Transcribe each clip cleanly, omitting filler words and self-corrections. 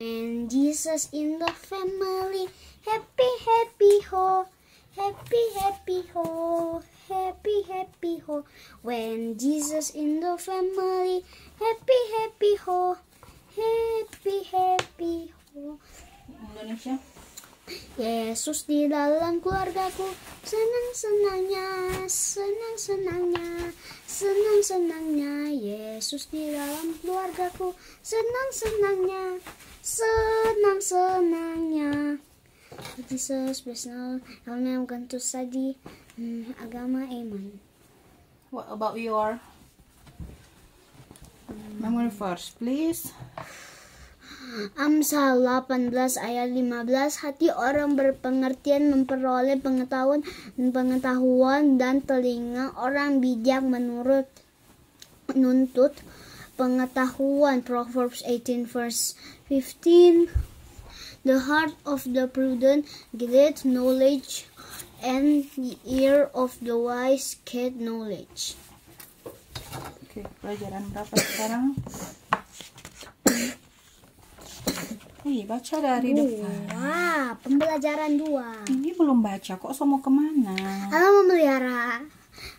And Jesus in the family, happy, happy, ho. Happy, happy, ho. Happy, happy, ho. When Jesus in the family, happy, happy, ho. Happy, happy, ho. Indonesia. Yesus di dalam keluargaku, senang-senangnya, senang-senangnya, senang-senangnya. Yesus di dalam keluargaku, senang-senangnya, senang-senangnya. Jesus personal, helmnya bukan tuh tadi agama iman. What about your memory verse, please? Amsal 18 ayat 15, hati orang berpengertian memperoleh pengetahuan dan telinga orang bijak menuntut pengetahuan. Proverbs 18 verse 15. The heart of the prudent getteth knowledge, and the ear of the wise get knowledge. Oke, pelajaran berapa sekarang? Baca dari depan. Wah, pembelajaran 2. Ini belum baca kok, mau kemana?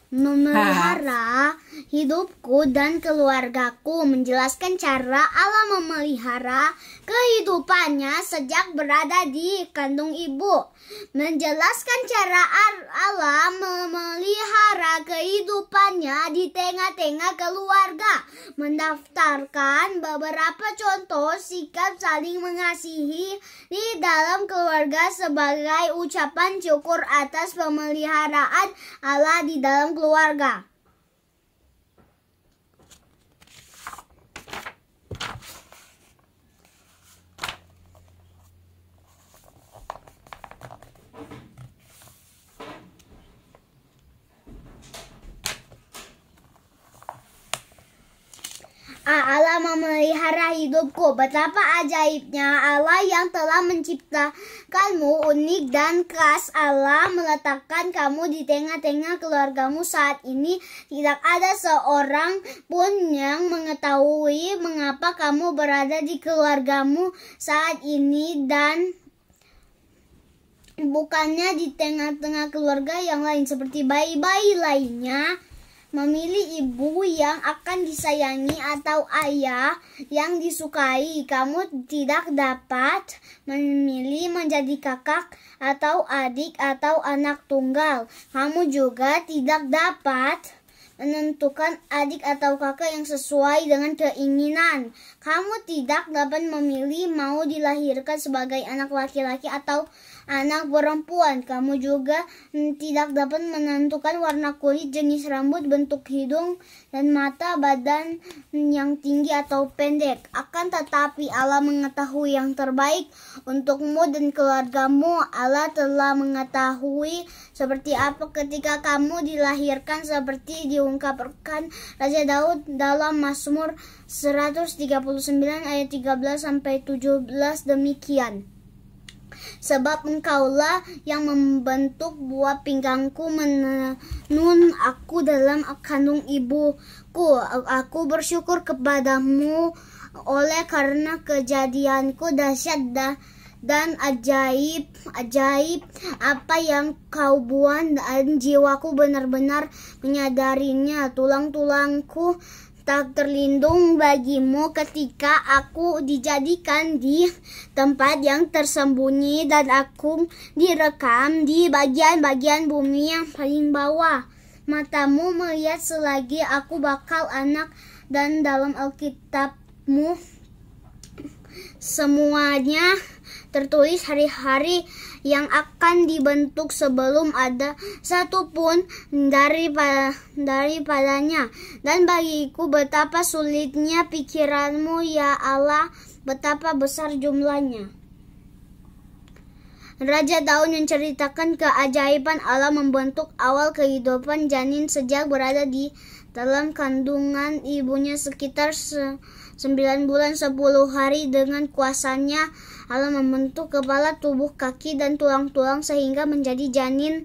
Memelihara hidupku dan keluargaku, menjelaskan cara Allah memelihara kehidupannya sejak berada di kandung ibu, menjelaskan cara Allah memelihara kehidupannya di tengah-tengah keluarga, mendaftarkan beberapa contoh sikap saling mengasihi di dalam keluarga sebagai ucapan syukur atas pemeliharaan Allah di dalam keluarga. Allah memelihara hidupku. Betapa ajaibnya Allah yang telah menciptakanmu unik dan khas. Allah meletakkan kamu di tengah-tengah keluargamu saat ini. Tidak ada seorang pun yang mengetahui mengapa kamu berada di keluargamu saat ini, dan bukannya di tengah-tengah keluarga yang lain seperti bayi-bayi lainnya. Memilih ibu yang akan disayangi atau ayah yang disukai. Kamu tidak dapat memilih menjadi kakak atau adik atau anak tunggal. Kamu juga tidak dapat menentukan adik atau kakak yang sesuai dengan keinginan. Kamu tidak dapat memilih mau dilahirkan sebagai anak laki-laki atau anak perempuan. Kamu juga tidak dapat menentukan warna kulit, jenis rambut, bentuk hidung, dan mata, badan yang tinggi atau pendek. Akan tetapi Allah mengetahui yang terbaik untukmu dan keluargamu. Allah telah mengetahui seperti apa ketika kamu dilahirkan, seperti diungkapkan Raja Daud dalam Mazmur 139 ayat 13-17 demikian. Sebab engkaulah yang membentuk buah pinggangku, menenun aku dalam kandung ibuku. Aku bersyukur kepadamu oleh karena kejadianku dahsyat dan ajaib apa yang kau buat, dan jiwaku benar-benar menyadarinya. Tulang-tulangku tak terlindung bagimu ketika aku dijadikan di tempat yang tersembunyi dan aku direkam di bagian-bagian bumi yang paling bawah. Matamu melihat selagi aku bakal anak, dan dalam Alkitabmu semuanya tertulis hari-hari yang akan dibentuk sebelum ada satu pun daripadanya. Dan bagiku betapa sulitnya pikiranmu ya Allah, betapa besar jumlahnya. Raja Daud menceritakan keajaiban Allah membentuk awal kehidupan janin sejak berada di dalam kandungan ibunya sekitar 9 bulan 10 hari. Dengan kuasanya Allah membentuk kepala, tubuh, kaki, dan tulang-tulang sehingga menjadi janin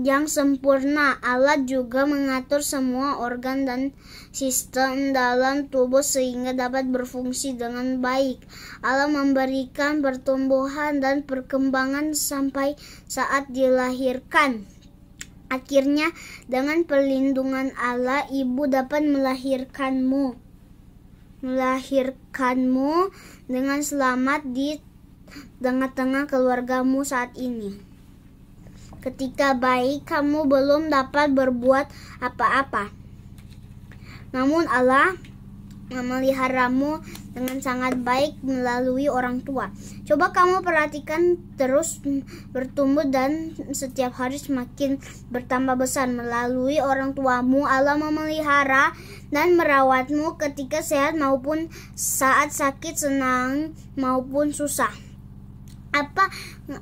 yang sempurna. Allah juga mengatur semua organ dan sistem dalam tubuh sehingga dapat berfungsi dengan baik. Allah memberikan pertumbuhan dan perkembangan sampai saat dilahirkan. Akhirnya, dengan perlindungan Allah, ibu dapat melahirkanmu dengan selamat di tengah-tengah keluargamu saat ini. Ketika bayi, kamu belum dapat berbuat apa-apa. Namun Allah memeliharamu dengan sangat baik melalui orang tua. Coba kamu perhatikan, terus bertumbuh dan setiap hari semakin bertambah besar melalui orang tuamu. Allah memelihara dan merawatmu ketika sehat maupun saat sakit, senang maupun susah.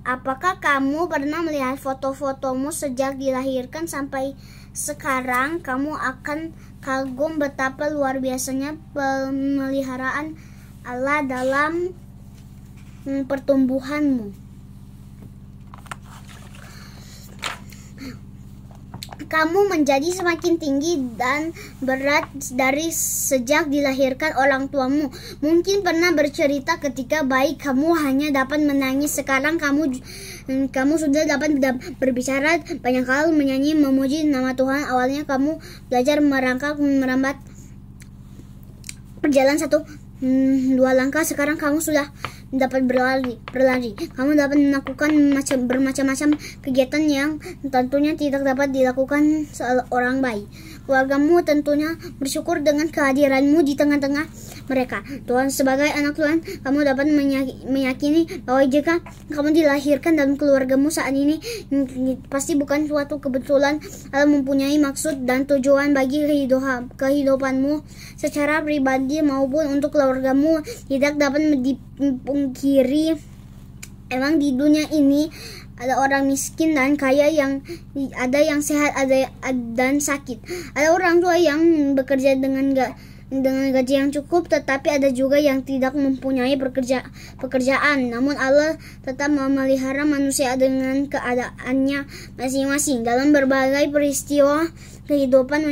Apakah kamu pernah melihat foto-fotomu sejak dilahirkan sampai sekarang? Kamu akan kagum betapa luar biasanya pemeliharaan Allah dalam pertumbuhanmu. Kamu menjadi semakin tinggi dan berat dari sejak dilahirkan orang tuamu. Mungkin pernah bercerita ketika bayi kamu hanya dapat menangis. Sekarang kamu sudah dapat berbicara banyak hal, menyanyi, memuji nama Tuhan. Awalnya kamu belajar merangkak, merambat, berjalan 1-2 langkah. Sekarang kamu sudah dapat berlari. Kamu dapat melakukan bermacam-macam kegiatan yang tentunya tidak dapat dilakukan seorang bayi. Keluargamu tentunya bersyukur dengan kehadiranmu di tengah-tengah mereka. Tuhan, sebagai anak Tuhan, kamu dapat meyakini bahwa jika kamu dilahirkan dalam keluargamu saat ini, pasti bukan suatu kebetulan. Allah mempunyai maksud dan tujuan bagi kehidupanmu secara pribadi maupun untuk keluargamu. Tidak dapat dipungkiri, emang di dunia ini ada orang miskin dan kaya, ada yang sehat, ada dan sakit. Ada orang tua yang bekerja dengan gaji yang cukup, tetapi ada juga yang tidak mempunyai pekerjaan. Namun Allah tetap memelihara manusia dengan keadaannya masing-masing. Dalam berbagai peristiwa kehidupan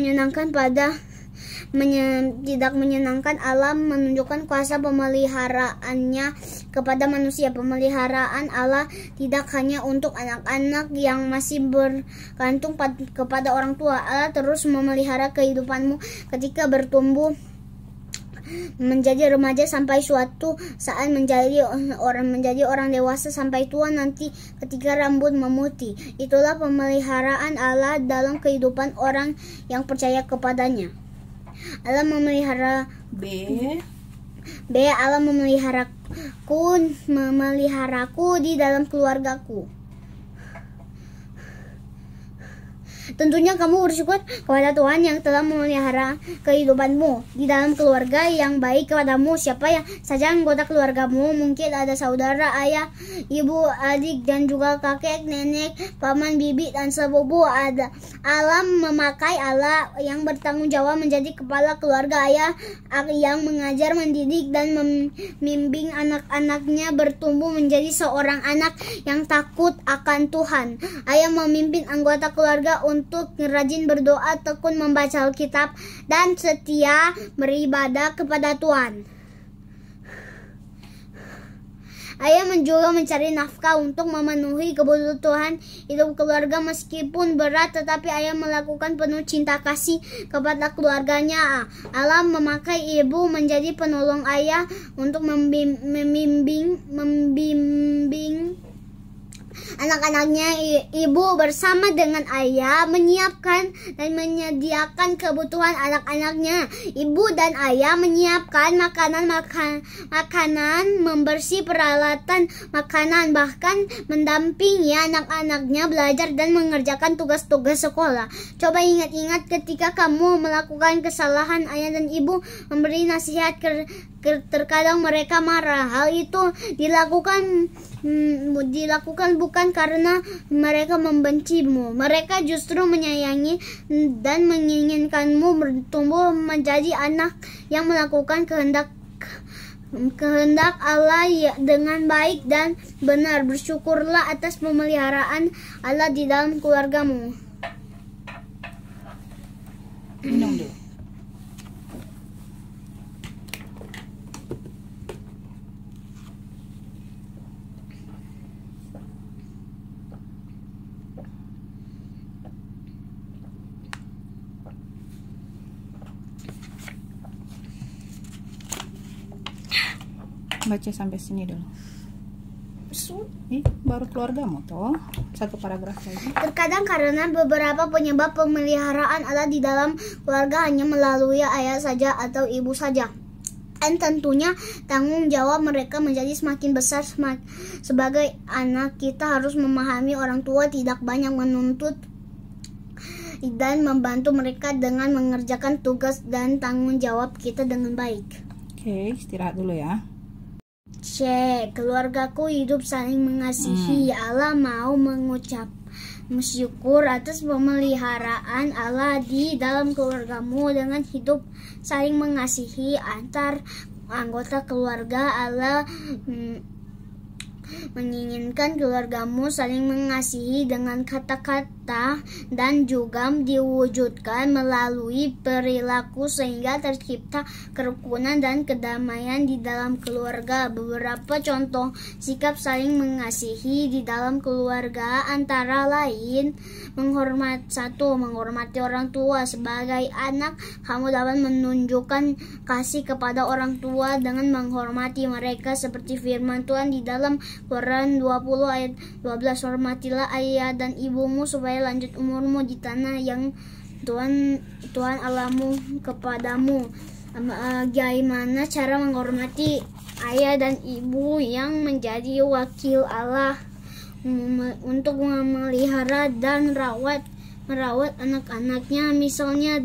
tidak menyenangkan, Allah menunjukkan kuasa pemeliharaannya kepada manusia. Pemeliharaan Allah tidak hanya untuk anak-anak yang masih bergantung kepada orang tua. Allah terus memelihara kehidupanmu ketika bertumbuh menjadi remaja sampai suatu saat menjadi orang dewasa sampai tua nanti ketika rambut memutih. Itulah pemeliharaan Allah dalam kehidupan orang yang percaya kepadanya. Allah memelihara Allah memeliharaku di dalam keluargaku. Tentunya kamu bersyukur kepada Tuhan yang telah memelihara kehidupanmu di dalam keluarga yang baik kepadamu. Siapa saja anggota keluargamu, mungkin ada saudara, ayah, ibu, adik, dan juga kakek, nenek, paman, bibi, dan sepupu. Allah memakai Allah yang bertanggung jawab menjadi kepala keluarga, ayah yang mengajar, mendidik, dan membimbing anak-anaknya bertumbuh menjadi seorang anak yang takut akan Tuhan. Ayah memimpin anggota keluarga untuk rajin berdoa, tekun membaca Alkitab, dan setia beribadah kepada Tuhan. Ayah juga mencari nafkah untuk memenuhi kebutuhan hidup keluarga meskipun berat, tetapi ayah melakukan penuh cinta kasih kepada keluarganya. Allah memakai ibu menjadi penolong ayah untuk membimbing anak-anaknya. Ibu bersama dengan ayah menyiapkan dan menyediakan kebutuhan anak-anaknya. Ibu dan ayah menyiapkan makanan, membersih peralatan makanan, bahkan mendampingi anak-anaknya belajar dan mengerjakan tugas-tugas sekolah. Coba ingat-ingat ketika kamu melakukan kesalahan, ayah dan ibu memberi nasihat. Terkadang mereka marah. Hal itu dilakukan bukan karena mereka membencimu. Mereka justru menyayangi dan menginginkanmu bertumbuh menjadi anak yang melakukan kehendak kehendak Allah dengan baik dan benar. Bersyukurlah atas pemeliharaan Allah di dalam keluargamu. Minum dulu. Baca sampai sini dulu. Baru keluargamu toh. Satu paragraf lagi. Terkadang karena beberapa penyebab pemeliharaan Allah di dalam keluarga hanya melalui ayah saja atau ibu saja. Dan tentunya tanggung jawab mereka menjadi semakin besar. Sebagai anak, kita harus memahami orang tua tidak banyak menuntut dan membantu mereka dengan mengerjakan tugas dan tanggung jawab kita dengan baik. Oke, istirahat dulu ya. Cek, keluargaku hidup saling mengasihi. Allah mau mengucap bersyukur atas pemeliharaan Allah di dalam keluargamu dengan hidup saling mengasihi antar anggota keluarga. Allah menginginkan keluargamu saling mengasihi dengan kata-kata dan juga diwujudkan melalui perilaku sehingga tercipta kerukunan dan kedamaian di dalam keluarga. Beberapa contoh sikap saling mengasihi di dalam keluarga antara lain menghormati orang tua. Sebagai anak, kamu dapat menunjukkan kasih kepada orang tua dengan menghormati mereka seperti firman Tuhan di dalam Quran 20 ayat 12, hormatilah ayah dan ibumu supaya lanjut umurmu di tanah yang Tuhan Allahmu kepadamu. Bagaimana cara menghormati ayah dan ibu yang menjadi wakil Allah untuk memelihara dan merawat anak-anaknya, misalnya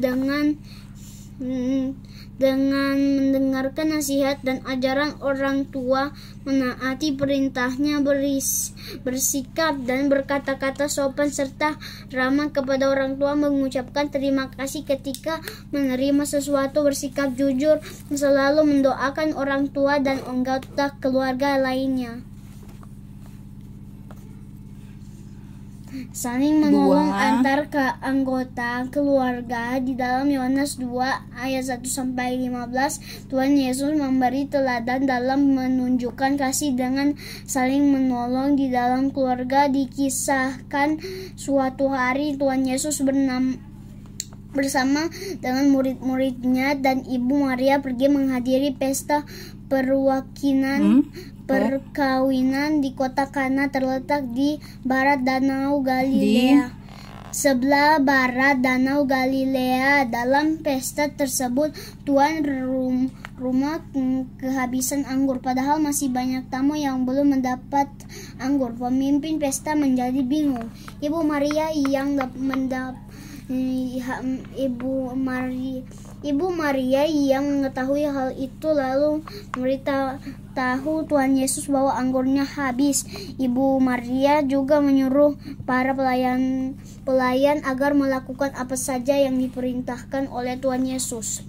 dengan mendengarkan nasihat dan ajaran orang tua, menaati perintahnya, bersikap dan berkata-kata sopan serta ramah kepada orang tua, mengucapkan terima kasih ketika menerima sesuatu, bersikap jujur, selalu mendoakan orang tua dan anggota keluarga lainnya. Saling menolong antar anggota keluarga. Di dalam Yohanes 2 ayat 1-15, Tuhan Yesus memberi teladan dalam menunjukkan kasih dengan saling menolong di dalam keluarga. Dikisahkan suatu hari Tuhan Yesus bersama dengan murid-muridnya dan Ibu Maria pergi menghadiri pesta perkawinan di kota Kana, terletak di barat Danau Galilea. Sebelah barat Danau Galilea. Dalam pesta tersebut, tuan rumah kehabisan anggur, padahal masih banyak tamu yang belum mendapat anggur. Pemimpin pesta menjadi bingung. Ibu Maria yang mengetahui hal itu lalu memberitahu Tuhan Yesus bahwa anggurnya habis. Ibu Maria juga menyuruh para pelayan agar melakukan apa saja yang diperintahkan oleh Tuhan Yesus.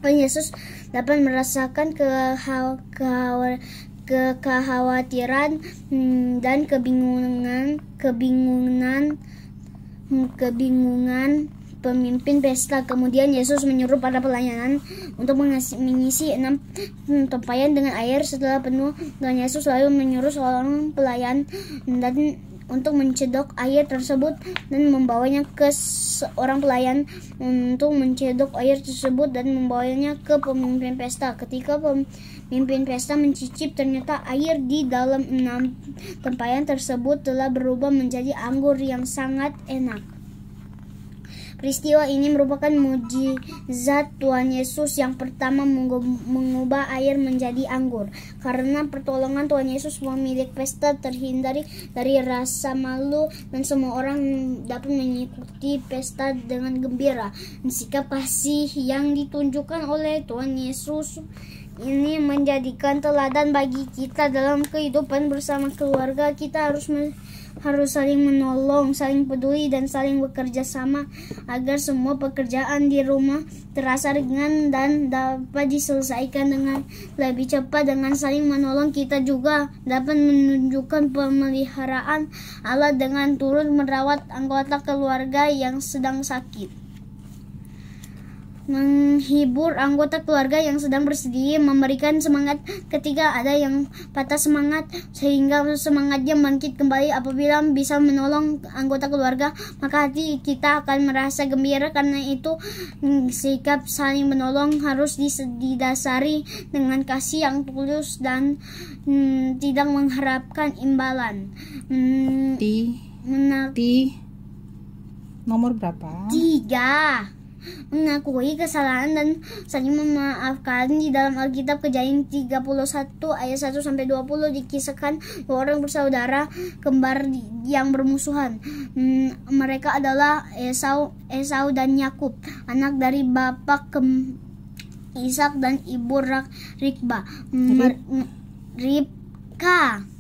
Tuhan Yesus dapat merasakan kekhawatiran dan kebingungan pemimpin pesta. Kemudian Yesus menyuruh para pelayan untuk mengisi 6 tempayan dengan air. Setelah penuh, Tuhan Yesus lalu menyuruh seorang pelayan untuk mencedok air tersebut dan membawanya ke seorang pelayan untuk mencedok air tersebut dan membawanya ke pemimpin pesta. Ketika pemimpin pesta mencicip, ternyata air di dalam 6 tempayan tersebut telah berubah menjadi anggur yang sangat enak. Peristiwa ini merupakan mukjizat Tuhan Yesus yang pertama mengubah air menjadi anggur. Karena pertolongan Tuhan Yesus, pemilik pesta terhindar dari rasa malu dan semua orang dapat mengikuti pesta dengan gembira. Sikap kasih yang ditunjukkan oleh Tuhan Yesus ini menjadikan teladan bagi kita dalam kehidupan bersama keluarga. Kita harus saling menolong, saling peduli, dan saling bekerja sama agar semua pekerjaan di rumah terasa ringan dan dapat diselesaikan dengan lebih cepat. Dengan saling menolong, kita juga dapat menunjukkan pemeliharaan Allah dengan turut merawat anggota keluarga yang sedang sakit, menghibur anggota keluarga yang sedang bersedih, memberikan semangat ketika ada yang patah semangat sehingga semangatnya bangkit kembali. Apabila bisa menolong anggota keluarga, maka hati kita akan merasa gembira. Karena itu sikap saling menolong harus didasari dengan kasih yang tulus dan tidak mengharapkan imbalan. Nomor berapa? 3. Mengakui kesalahan dan saling memaafkan. Di dalam Alkitab Kejadian 31 ayat 1-20 dikisahkan dua orang bersaudara kembar yang bermusuhan. Mereka adalah Esau dan Yakub, anak dari bapak Ishak dan ibu Ribka.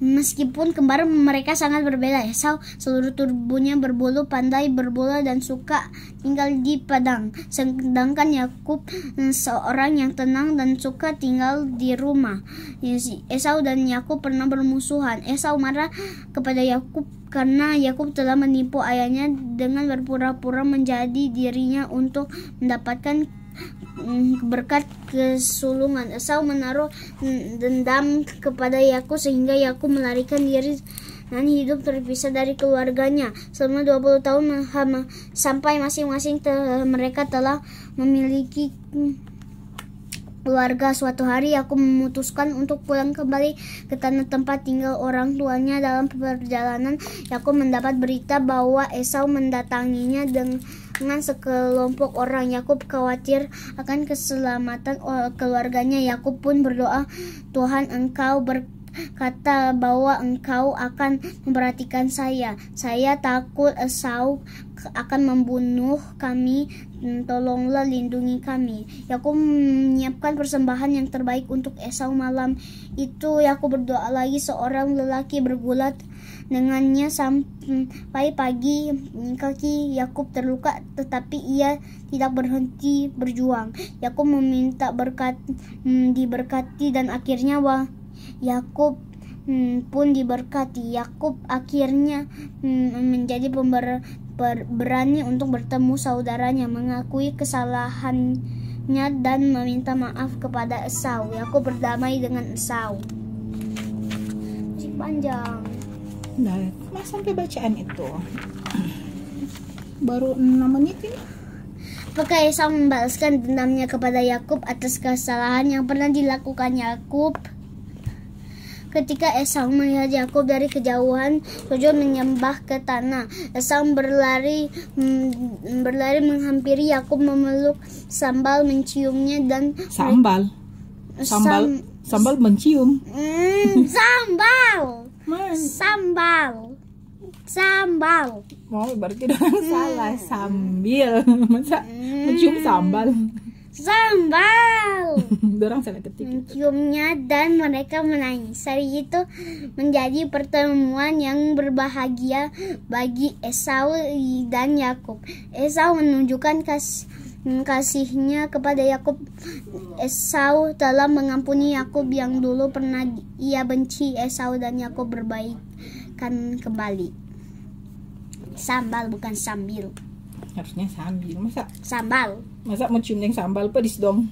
Meskipun kembar, mereka sangat berbeda. Esau seluruh tubuhnya berbulu, pandai berbola, dan suka tinggal di padang. Sedangkan Yakub seorang yang tenang dan suka tinggal di rumah. Esau dan Yakub pernah bermusuhan. Esau marah kepada Yakub karena Yakub telah menipu ayahnya dengan berpura-pura menjadi dirinya untuk mendapatkan berkat kesulungan. Esau menaruh dendam kepada Yakub sehingga Yakub melarikan diri dan hidup terpisah dari keluarganya selama 20 tahun sampai masing-masing mereka telah memiliki keluarga. Suatu hari Yakub memutuskan untuk pulang kembali ke tanah tempat tinggal orang tuanya. Dalam perjalanan, Yakub mendapat berita bahwa Esau mendatanginya dengan sekelompok orang. Yakub khawatir akan keselamatan keluarganya. Yakub pun berdoa, "Tuhan, Engkau berkata bahwa Engkau akan memperhatikan saya. Saya takut Esau akan membunuh kami. Tolonglah lindungi kami." Yakub menyiapkan persembahan yang terbaik untuk Esau. Malam itu Yakub berdoa lagi. Seorang lelaki bergulat dengannya sampai pagi. Kaki Yakub terluka, tetapi ia tidak berhenti berjuang. Yakub meminta diberkati dan akhirnya Yakub pun diberkati. Yakub akhirnya menjadi berani untuk bertemu saudaranya, mengakui kesalahannya dan meminta maaf kepada Esau. Yakub berdamai dengan Esau. Masih panjang. Nah, sampai bacaan itu baru 6 menit ini. Apakah Esau membalaskan dendamnya kepada Yakub atas kesalahan yang pernah dilakukan Yakub? Ketika Esau melihat Yakub dari kejauhan, sujud menyembah ke tanah. Esau berlari menghampiri Yakub, memeluk sambil menciumnya dan sambal mencium. Sambal. Oh, berarti orang salah. Sambil masa mencium sambal. Dorang salah ketik. Menciumnya dan mereka menangis. Hari itu menjadi pertemuan yang berbahagia bagi Esau dan Yakub. Esau menunjukkan kasihnya kepada Yakub. Esau telah mengampuni Yakub yang dulu pernah ia benci. Esau dan Yakub berbaikan kembali. Sambal bukan sambil. Harusnya sambil. Masa mencium yang sambal pedis dong.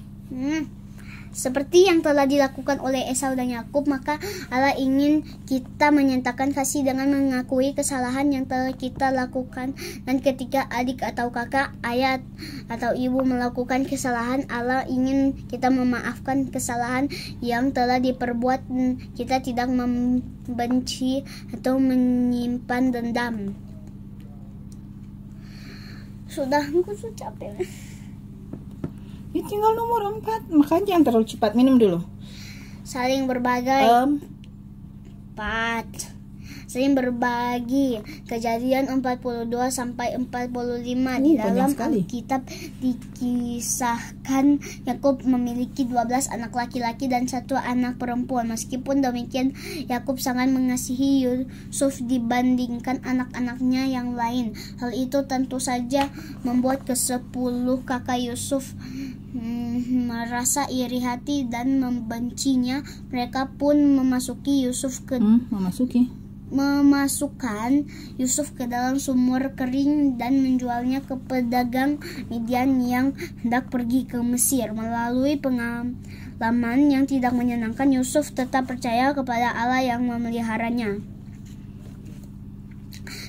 Seperti yang telah dilakukan oleh Esau dan Yakub, maka Allah ingin kita menyatakan kasih dengan mengakui kesalahan yang telah kita lakukan. Dan ketika adik atau kakak, ayah atau ibu melakukan kesalahan, Allah ingin kita memaafkan kesalahan yang telah diperbuat. Kita tidak membenci atau menyimpan dendam. Sudah, aku sudah capek. Ini tinggal nomor 4. Makanya jangan terlalu cepat, minum dulu. Saling berbagai. 4. saling berbagi. Kejadian 42 sampai 45 di dalam Alkitab dikisahkan Yakub memiliki 12 anak laki-laki dan 1 anak perempuan. Meskipun demikian, Yakub sangat mengasihi Yusuf dibandingkan anak-anaknya yang lain. Hal itu tentu saja membuat ke-10 kakak Yusuf merasa iri hati dan membencinya. Mereka pun memasukkan Yusuf ke dalam sumur kering dan menjualnya ke pedagang Midian yang hendak pergi ke Mesir. Melalui pengalaman yang tidak menyenangkan, Yusuf tetap percaya kepada Allah yang memeliharanya.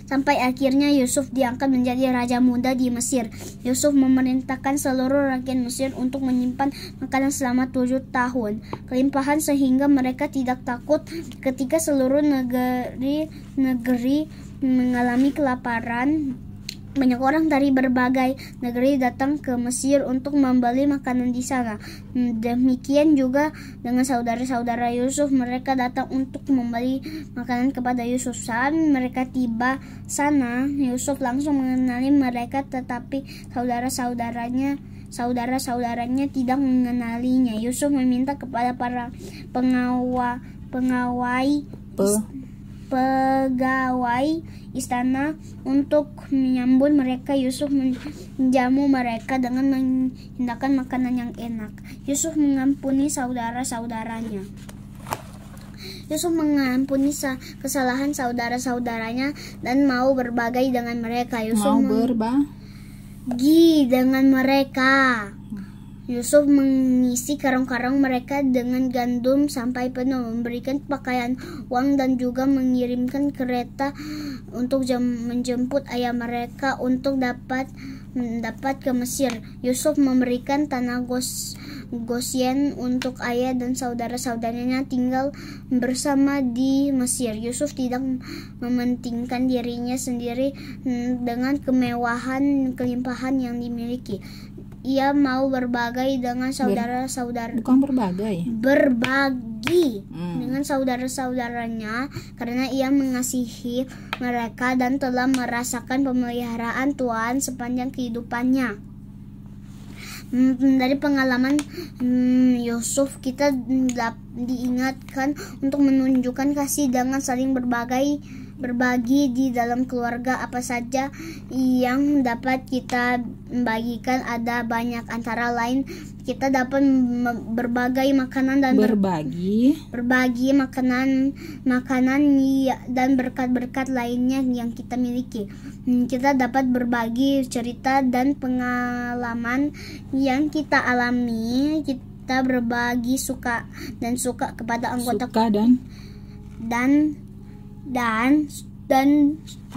Sampai akhirnya Yusuf diangkat menjadi raja muda di Mesir. Yusuf memerintahkan seluruh rakyat Mesir untuk menyimpan makanan selama 7 tahun. Kelimpahan sehingga mereka tidak takut ketika seluruh negeri mengalami kelaparan. Banyak orang dari berbagai negeri datang ke Mesir untuk membeli makanan di sana. Demikian juga dengan saudara-saudara Yusuf, mereka datang untuk membeli makanan kepada Yusuf. Saat mereka tiba sana, Yusuf langsung mengenali mereka, tetapi saudara-saudaranya tidak mengenalinya. Yusuf meminta kepada para pegawai istana untuk menyambut mereka. Yusuf menjamu mereka dengan menghidangkan makanan yang enak. Yusuf mengampuni saudara-saudaranya. Yusuf mengampuni kesalahan saudara-saudaranya dan mau berbagi dengan mereka. Yusuf berbagi dengan mereka. Yusuf mengisi karung-karung mereka dengan gandum sampai penuh, memberikan pakaian, uang, dan juga mengirimkan kereta untuk menjemput ayah mereka untuk dapat ke Mesir. Yusuf memberikan tanah Gosyen untuk ayah dan saudara-saudaranya tinggal bersama di Mesir. Yusuf tidak mementingkan dirinya sendiri dengan kemewahan kelimpahan yang dimiliki. Ia mau berbagi dengan saudara-saudara. Berbagi dengan saudara-saudaranya karena ia mengasihi mereka dan telah merasakan pemeliharaan Tuhan sepanjang kehidupannya. Dari pengalaman Yusuf, kita diingatkan untuk menunjukkan kasih dengan saling berbagi di dalam keluarga. Apa saja yang dapat kita bagikan, ada banyak, antara lain kita dapat berbagi makanan dan berbagi makanan dan berkat-berkat lainnya yang kita miliki. Kita dapat berbagi cerita dan pengalaman yang kita alami. Kita berbagi suka kepada anggota dan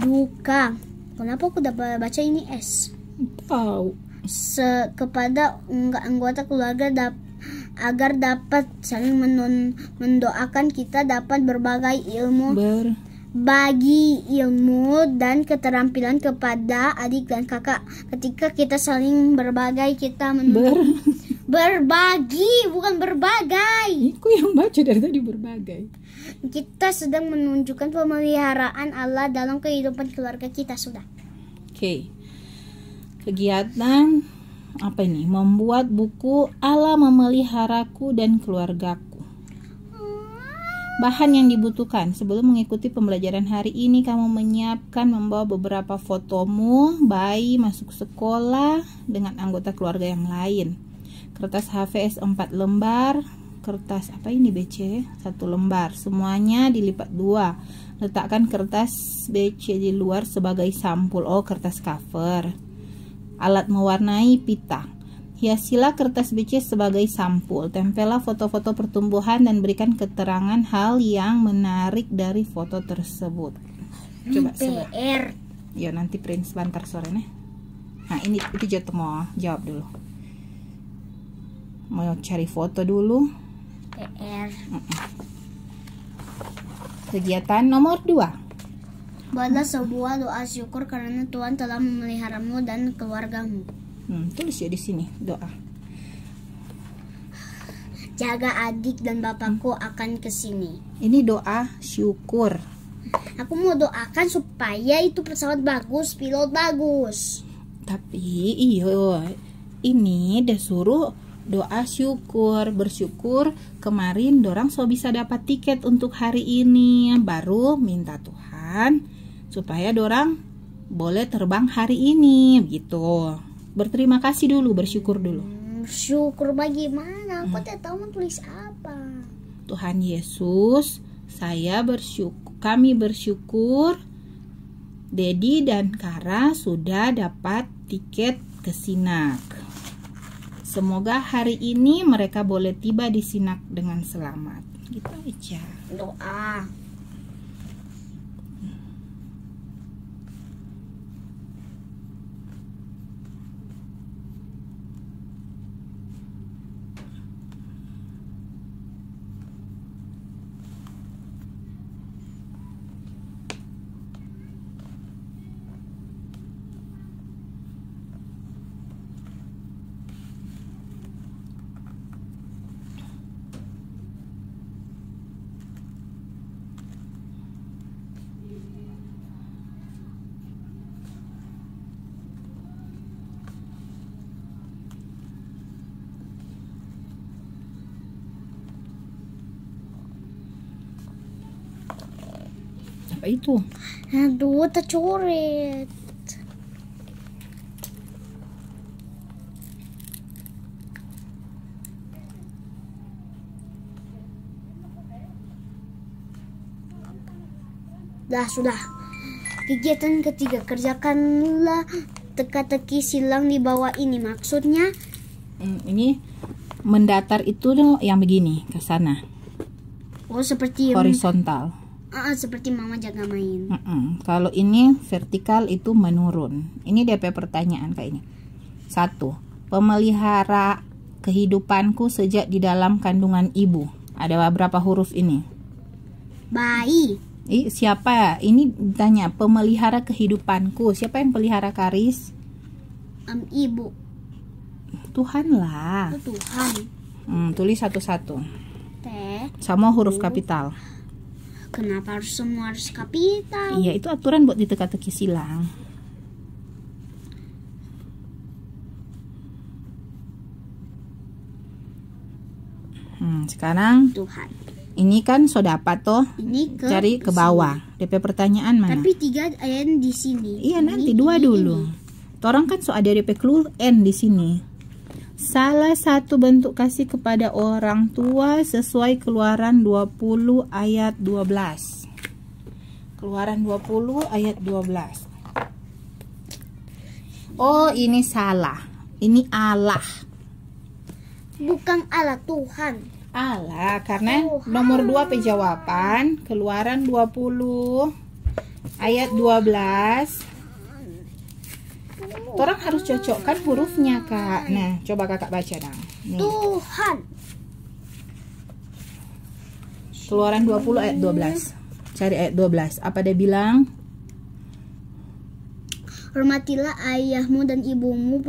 duka. Kenapa aku dapat baca ini S? Tahu. Kepada anggota keluarga agar dapat saling mendoakan. Kita dapat berbagi ilmu dan keterampilan kepada adik dan kakak. Ketika kita saling berbagi, kita berbagi, bukan berbagai. Aku yang baca dari tadi berbagai. Kita sedang menunjukkan pemeliharaan Allah dalam kehidupan keluarga kita. Sudah. Oke. Kegiatan apa ini? Membuat buku Allah memeliharaku dan keluargaku. Bahan yang dibutuhkan. Sebelum mengikuti pembelajaran hari ini, kamu menyiapkan membawa beberapa fotomu bayi masuk sekolah dengan anggota keluarga yang lain. Kertas HVS 4 lembar, kertas BC 1 lembar, semuanya dilipat 2. Letakkan kertas BC di luar sebagai sampul. Kertas cover. Alat mewarnai pita. Hiasilah kertas BC sebagai sampul. Tempelah foto-foto pertumbuhan dan berikan keterangan hal yang menarik dari foto tersebut. Coba PR. Ya, nanti print sebentar sore nih. Nah, ini itu mau jawab dulu. Mau cari foto dulu. PR. Kegiatan nomor 2. Buatlah sebuah doa syukur karena Tuhan telah memeliharamu dan keluargamu. Tulis ya di sini doa. Jaga adik dan bapakku akan kesini. Ini doa syukur. Aku mau doakan supaya itu pesawat bagus, pilot bagus. Tapi iyo, ini disuruh doa syukur, bersyukur kemarin dorang so bisa dapat tiket untuk hari ini, baru minta Tuhan supaya dorang boleh terbang hari ini gitu. Berterima kasih dulu, bersyukur dulu. Syukur bagaimana? Aku tidak tahu mau tulis apa. Tuhan Yesus, kami bersyukur Dedi dan Kara sudah dapat tiket ke Sinak. Semoga hari ini mereka boleh tiba di Sinak dengan selamat. Gitu aja. Doa. Apa itu? Aduh, tercoret. Sudah. Kegiatan ketiga, kerjakanlah teka-teki silang di bawah ini. Maksudnya ini mendatar itu yang begini ke sana. Oh, seperti horizontal. Seperti mama jaga main. Kalau ini vertikal itu menurun. Ini DP pertanyaan kayak ini. 1. Pemelihara kehidupanku sejak di dalam kandungan ibu. Ada berapa huruf ini? Bayi. Siapa? Ini tanya pemelihara kehidupanku. Siapa yang pelihara Karis? Ibu. Tuhan lah. Tuhan. Tulis satu-satu. Sama huruf kapital. Kenapa semua harus kapital? Iya, itu aturan buat di teka-teki silang. Sekarang Tuhan. Ini kan so dapat toh. Ini cari ke bawah. DP pertanyaan mana? Tapi 3 N di sini. Iya, nanti 2 dulu. Torang kan so ada DP clue N di sini. Salah satu bentuk kasih kepada orang tua sesuai Keluaran 20 ayat 12. Keluaran 20 ayat 12. Oh, ini salah. Ini Allah. Bukan Allah, Tuhan. Allah, karena nomor 2 jawaban Keluaran 20 ayat 12. Orang harus cocokkan hurufnya, Kak. Nah, coba Kakak baca dong. Nih. Tuhan. Keluaran 20 ayat 12. Cari ayat 12. Apa dia bilang? Hormatilah ayahmu dan ibumu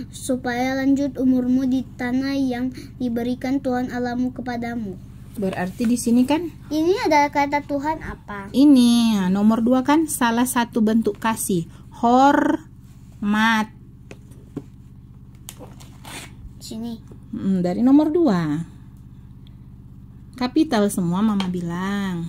supaya lanjut umurmu di tanah yang diberikan Tuhan Allahmu kepadamu. Berarti di sini kan? Ini ada kata Tuhan apa? Ini nomor 2 kan salah satu bentuk kasih. Hormat. Sini. Dari nomor 2. Kapital semua mama bilang.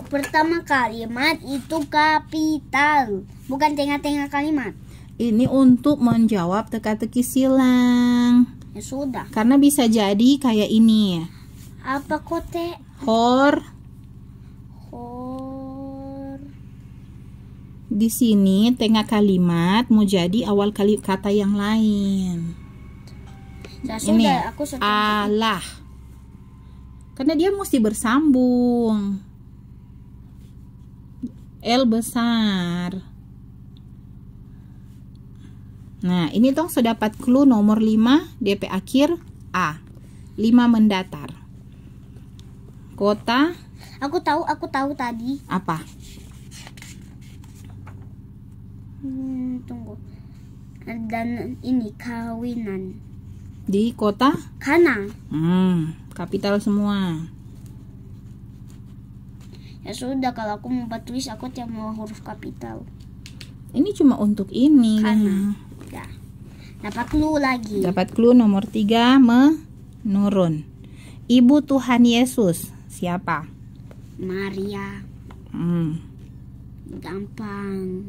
Pertama kalimat itu kapital, bukan tengah-tengah kalimat. Ini untuk menjawab teka-teki silang. Ya sudah. Karena bisa jadi kayak ini. Apa kote? Hor. Di sini tengah kalimat mau jadi awal kata yang lain. Ya Ini sudah, aku Allah. Karena dia mesti bersambung. L besar. Nah, ini tong sudah dapat clue nomor 5 DP akhir A. 5 mendatar. Kota. Aku tahu tadi. Apa? Tunggu. Dan ini kawinan. Di kota Kana. kapital semua. Ya sudah, kalau aku mau tulis aku tidak mau huruf kapital. Ini cuma untuk ini. Karena ya. Dapat clue lagi. Dapat clue nomor 3, menurun. Ibu Tuhan Yesus siapa? Maria. Gampang.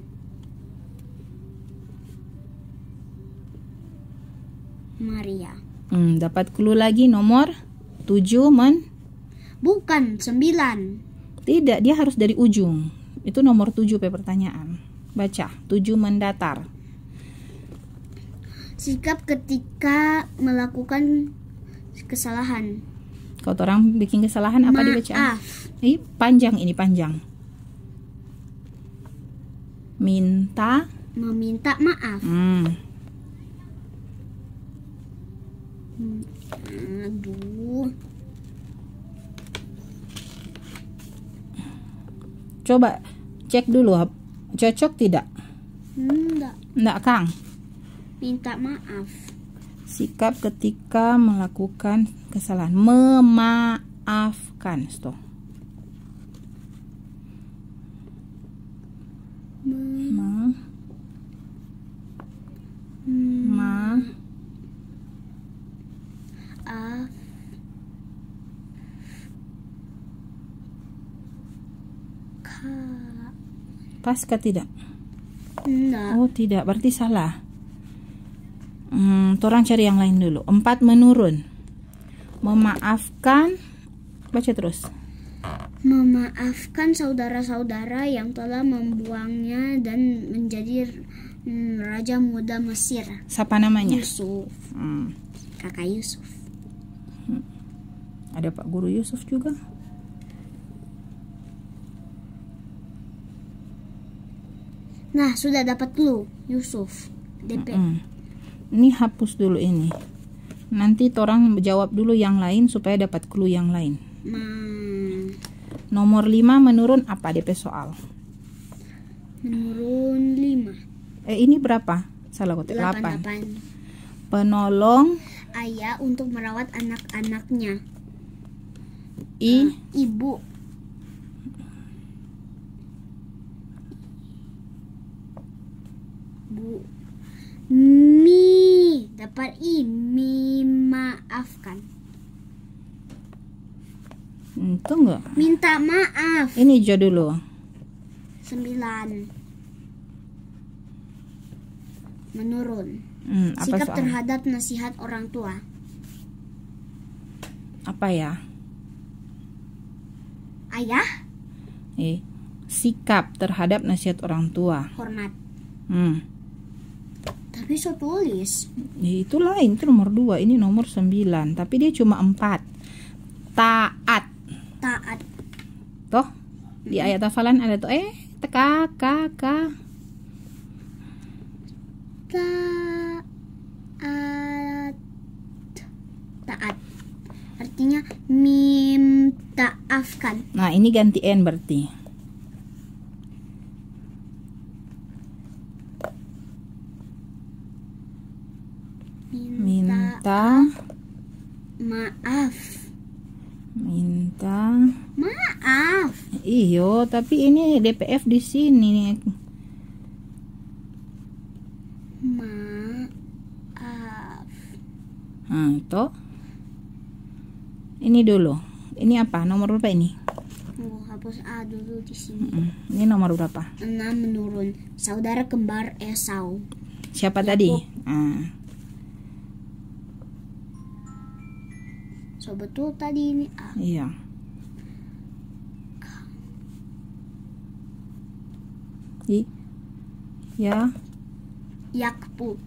Maria. Dapat clue lagi nomor 7, Bukan, 9. Tidak, dia harus dari ujung. Itu nomor 7 pertanyaan. Baca, 7 mendatar. Sikap ketika melakukan kesalahan. Kalau orang bikin kesalahan apa dibaca? Maaf. Panjang, ini panjang. Meminta maaf. Aduh. Coba cek dulu, cocok tidak? Enggak, Kang. Minta maaf. Sikap ketika melakukan kesalahan. Memaafkan. Stop. Pas kah tidak? Enggak. Oh tidak, berarti salah. Orang cari yang lain dulu. 4 menurun. Memaafkan. Baca terus. Memaafkan saudara-saudara yang telah membuangnya dan menjadi raja muda Mesir. Siapa namanya? Yusuf. Kakak Yusuf. Ada Pak Guru Yusuf juga. Nah, sudah dapat clue. Yusuf. DP. Ini hapus dulu ini. Nanti orang jawab dulu yang lain supaya dapat clue yang lain. Nomor 5 menurun apa DP soal? Menurun 5. Ini berapa? Salah kutip 8. Penolong ayah untuk merawat anak-anaknya. Ibu. Dapat maafkan. Itu enggak? Minta maaf. Ini jo dulu. 9. Menurun. Apa Sikap soal? terhadap nasihat orang tua. Apa ya? Ayah. Sikap terhadap nasihat orang tua. Hormat. Tapi so tulis. Itu lain, itu nomor 2. Ini nomor 9. Tapi dia cuma 4. Taat. Toh di ayat hafalan ada tuh taat. Artinya mintaafkan. Nah, ini ganti N berarti. Minta maaf. Iyo, tapi ini DPF di sini. Maaf. Toh. Ini dulu. Ini apa? Nomor berapa ini? Hapus A dulu di sini. Ini nomor berapa? 6 menurun. Saudara kembar Esau. Siapa tadi? So betul tadi ini A. Iya. Yakub.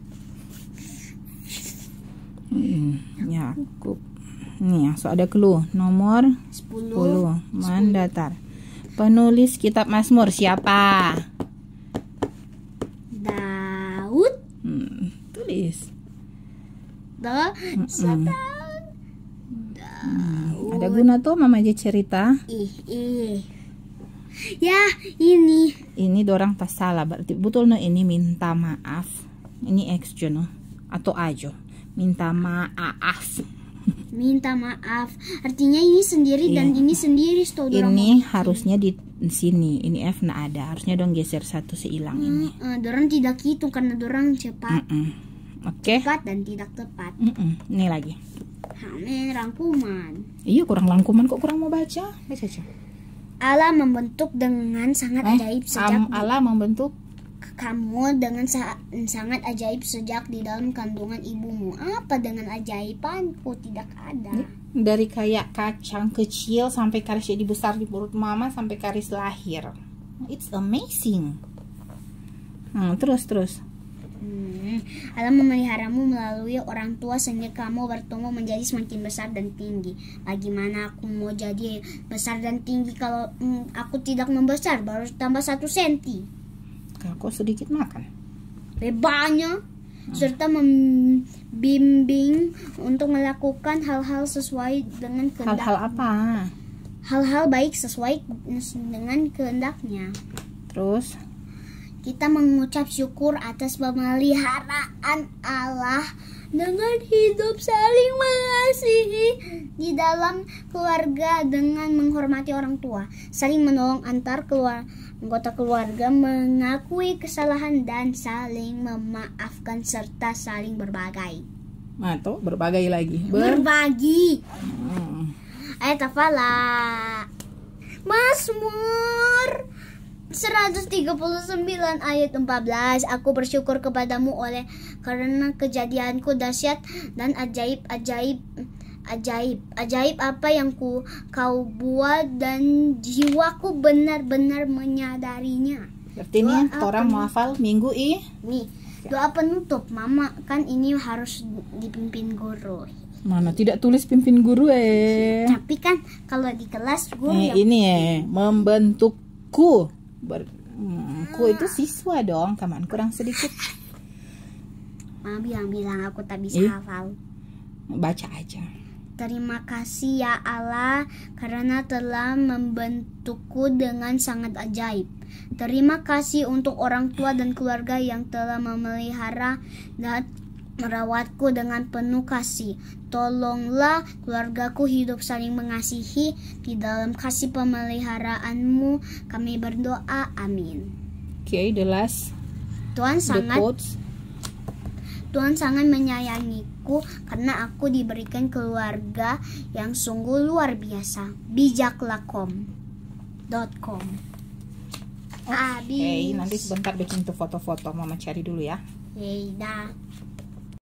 Yakub. Nih, so ada clue. Nomor 10 mendatar. Penulis kitab Mazmur siapa? Daud. Tulis. Daud. Ada guna tuh mama aja cerita. Ya, ini. Ini dorang pas salah berarti betul no, ini minta maaf. Ini X no atau ajo. Minta maaf. Minta maaf. Artinya ini sendiri dan ini sendiri. Ini harusnya di sini. Ini F nah ada. Harusnya dong geser satu seilang ini. Dorang tidak hitung karena dorang cepat. Oke. Cepat dan tidak tepat. Ini lagi. Amin, rangkuman. Iya, kurang rangkuman kok, kurang mau baca. Baca aja. Allah membentuk dengan sangat ajaib sejak Allah membentuk kamu dengan sangat ajaib sejak di dalam kandungan ibumu. Apa dengan ajaibanku? Tidak ada. Dari kayak kacang kecil sampai karis jadi besar di perut mama sampai karis lahir. It's amazing. Terus. Allah memeliharamu melalui orang tua sehingga kamu bertumbuh menjadi semakin besar dan tinggi. Bagaimana aku mau jadi besar dan tinggi kalau aku tidak membesar, baru tambah 1 senti. Kok sedikit makan? Banyak. Serta membimbing untuk melakukan hal-hal sesuai dengan kehendak. Hal-hal apa? Hal-hal baik sesuai dengan kehendaknya. Terus kita mengucap syukur atas pemeliharaan Allah dengan hidup saling mengasihi di dalam keluarga dengan menghormati orang tua, saling menolong antar anggota keluarga, mengakui kesalahan dan saling memaafkan serta saling berbagai. Atau berbagai lagi. Berbagi. Ayat hafallah. Mazmur 139 ayat 14. Aku bersyukur kepadamu oleh karena kejadianku dahsyat dan ajaib apa yang kau buat dan jiwaku benar-benar menyadarinya. Berarti nih orang mau hafal minggu nih doa penutup mama, kan ini harus dipimpin guru. Mana tidak tulis pimpin guru Tapi kan kalau di kelas guru ini membentukku. Ku itu siswa dong, taman kurang sedikit. Mama bilang aku tak bisa hafal. Baca aja. Terima kasih ya Allah karena telah membentukku dengan sangat ajaib. Terima kasih untuk orang tua dan keluarga yang telah memelihara dan merawatku dengan penuh kasih. Tolonglah keluargaku hidup saling mengasihi. Di dalam kasih pemeliharaanmu kami berdoa, amin. The last. Tuhan sangat menyayangiku karena aku diberikan keluarga yang sungguh luar biasa. bijaklakom.com. Nanti sebentar bikin tuh foto-foto, mama cari dulu ya. Dah.